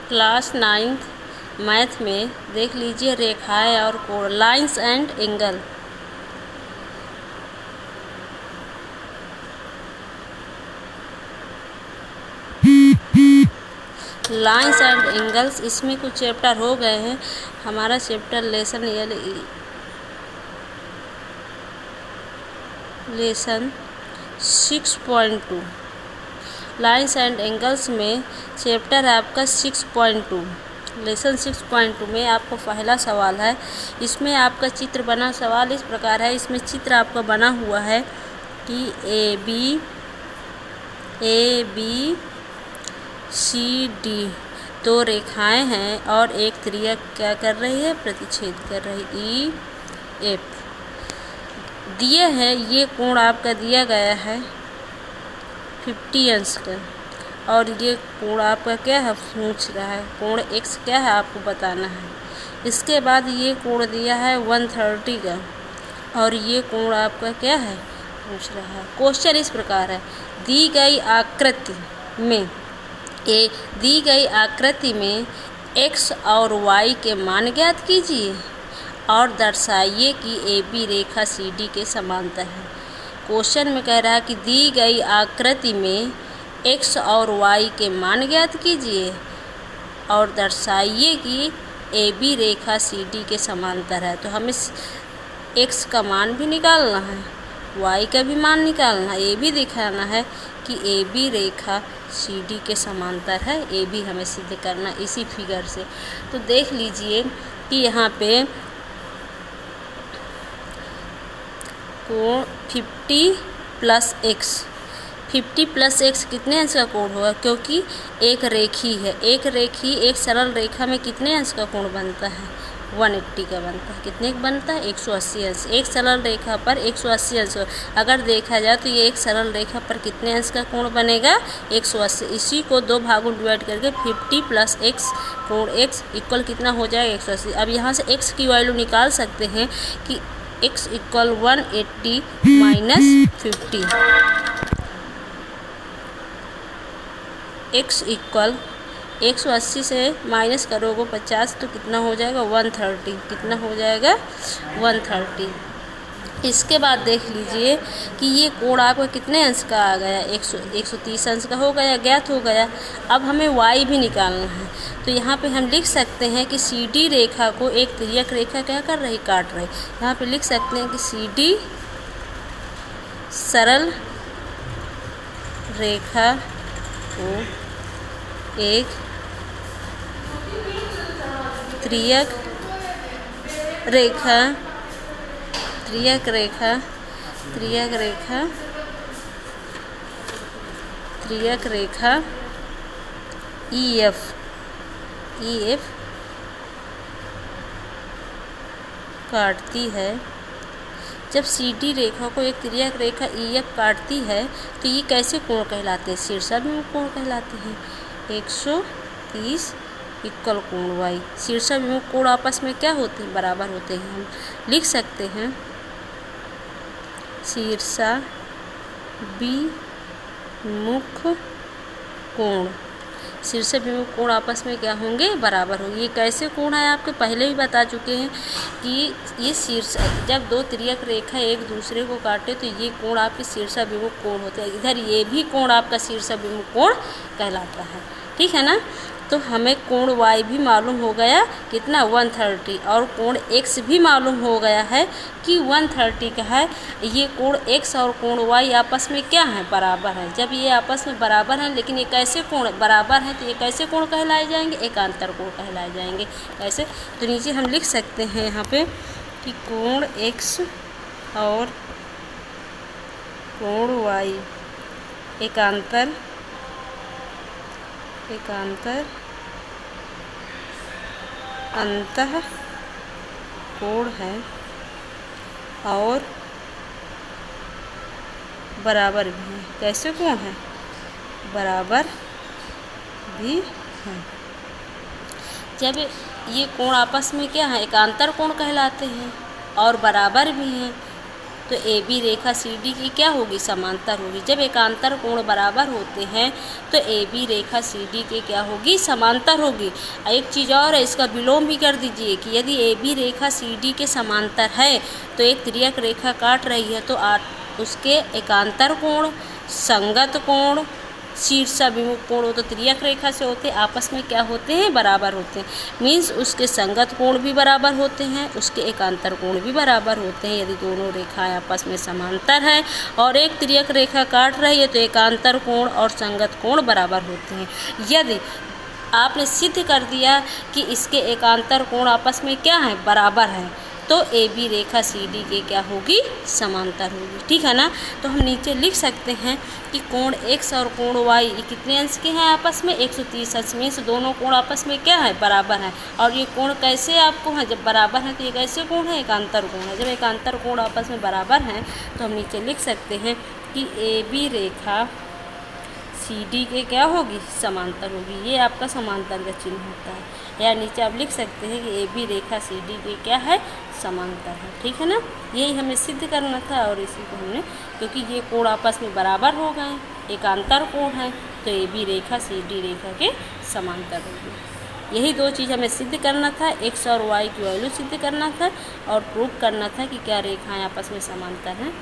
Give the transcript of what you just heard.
Class 9th math में देख लीजिए रेखाएं और कोण, lines and angle. Lines and angles, इसमें कुछ चैप्टर हो गए हैं। हमारा chapter lesson 6.2 lines and angles में चैप्टर है आपका 6.2। लेसन 6.2 में आपको पहला सवाल है, इसमें आपका चित्र बना सवाल इस प्रकार है। इसमें चित्र आपका बना हुआ है कि ए बी सी डी दो रेखाएं हैं और एक त्रिज्या क्या कर रही है, प्रतिच्छेद कर रही ई एफ। दिए हैं ये कोण आपका दिया गया है 50 अंश का, और ये कोण आपका क्या है पूछ रहा है, कोण x क्या है आपको बताना है। इसके बाद ये कोण दिया है 130 का, और ये कोण आपका क्या है पूछ रहा है। क्वेश्चन इस प्रकार है, दी गई आकृति में x और y के मान ज्ञात कीजिए और दर्शाइए कि AB रेखा CD के समांतर है। क्वेश्चन में कह रहा है कि दी गई आकृति में x और y के मान ज्ञात कीजिए और दर्शाइए कि AB रेखा CD के समांतर है। तो हमें x का मान भी निकालना है, y का भी मान निकालना है, ये भी दिखाना है कि AB रेखा CD के समांतर है। ये भी हमें सिद्ध करना इसी फिगर से। तो देख लीजिए कि यहाँ पे कोण 50 प्लस x कितने अंश का कोण होगा, क्योंकि एक रेखी है। एक सरल रेखा में कितने अंश का कोण बनता है, 180 का बनता है। कितने का बनता है, 180 अंश। एक सरल रेखा पर 180 अंश। अगर देखा जाए तो ये एक सरल रेखा पर कितने अंश का कोण बनेगा, 180। इसी को दो भागों में डिवाइड करके 50 प्लस x कोण x इक्वल कितना हो जाएगा, 180। अब यहाँ से x की वैल्यू निकाल सकते हैं कि x equal 180 minus 50। x equal 180 से माइनस करोगे 50 तो कितना हो जाएगा, 130। कितना हो जाएगा, 130। इसके बाद देख लीजिए कि ये कोण आपका कितने अंश का आ गया, 130 अंश का हो गया, ज्ञात हो गया। अब हमें y भी निकालना है। तो यहाँ पे हम लिख सकते हैं कि CD रेखा को एक तिर्यक रेखा क्या कर रही, काट रही। यहाँ पे लिख सकते हैं कि CD सरल रेखा को एक त्रियक रेखा EF काटती है। जब CD रेखा को एक त्रियक रेखा EF काटती है तो ये कैसे कोण कहलाते हैं, शीर्षाभिमुख कोण कहलाते हैं। 130 इक्वल कोण y। शीर्षाभिमुख कोण आपस में क्या होते हैं, बराबर होते हैं। हम लिख सकते हैं शीर्षाभिमुख कोण आपस में क्या होंगे, बराबर होंगे। ये कैसे कोण है आपके पहले भी बता चुके हैं कि ये जब दो तिर्यक रेखा एक दूसरे को काटे तो ये कोण आपके शीर्षाभिमुख कोण होते हैं। इधर ये भी कोण आपका शीर्षाभिमुख कोण कहलाता है, ठीक है ना। तो हमें कोण y भी मालूम हो गया कितना, 130, और कोण x भी मालूम हो गया है कि 130 का है। ये कोण x और कोण y आपस में क्या है, बराबर है। जब ये आपस में बराबर हैं, लेकिन ये कैसे कोण बराबर हैं तो ये कैसे कोण कहलाए जाएंगे, एकांतर कोण कहलाए जाएंगे। कैसे, तो नीचे हम लिख सकते हैं यहाँ पे कि कोण x और कोण y एकांतर अंतः कोण है और बराबर भी है। कैसे कोण है, बराबर भी है। जब ये कोण आपस में क्या है, एकांतर कोण कहलाते हैं और बराबर भी हैं। तो A B Rekha C D की क्या होगी, समांतर होगी। जब एकांतर कोण बराबर होते हैं तो A B Rekha C D के क्या होगी, समांतर होगी। एक चीज़ और है, इसका विलोम भी कर दीजिए कि यदि A B Rekha C D के समांतर है तो एक तिर्यक रेखा काट रही है तो उसके एकांतर कोण, संगत कोण, शीर्षाभिमुख कोण, वो तो तिर्यक रेखा से होते आपस में क्या होते हैं, बराबर होते हैं। मीन्स उसके संगत कोण भी बराबर होते हैं, उसके एकांतर कोण भी बराबर होते हैं यदि दोनों रेखाएं आपस में समांतर है और एक तिर्यक रेखा काट रही है तो एकांतर कोण और संगत कोण बराबर होते हैं। यदि आपने सिद्ध कर दिया कि इसके एकांतर कोण आपस में क्या है, बराबर है, तो A B Rekha C D के क्या होगी, समांतर होगी। ठीक है ना। तो हम नीचे लिख सकते हैं कि कोण x और कोण y ये कितने अंश के हैं आपस में, 130 अंश में। दोनों कोण आपस में क्या है, बराबर है। और ये कोण कैसे आपको है, जब बराबर है तो ये कैसे कोण है, एकांतर कोण है। जब एकांतर कोण आपस में बराबर हैं तो हम नीचे लिख सकते हैं कि A B Rekha C D के क्या होगी, समांतर होगी। ये आपका समांतर का चिन्ह होता है। या नीचे आप लिख सकते हैं कि A B Rekha C D के क्या है, समांतर है। ठीक है ना। यही हमें सिद्ध करना था और इसी को हमने, क्योंकि ये कोण आपस में बराबर हो गए, एकांतर कोण है, तो A B Rekha C D रेखा के समांतर होगी। यही दो चीज़ हमें सिद्ध करना था, एक्स और वाई की वैल्यू सिद्ध करना था और प्रूव करना था कि क्या रेखाएं आपस में समांतर हैं।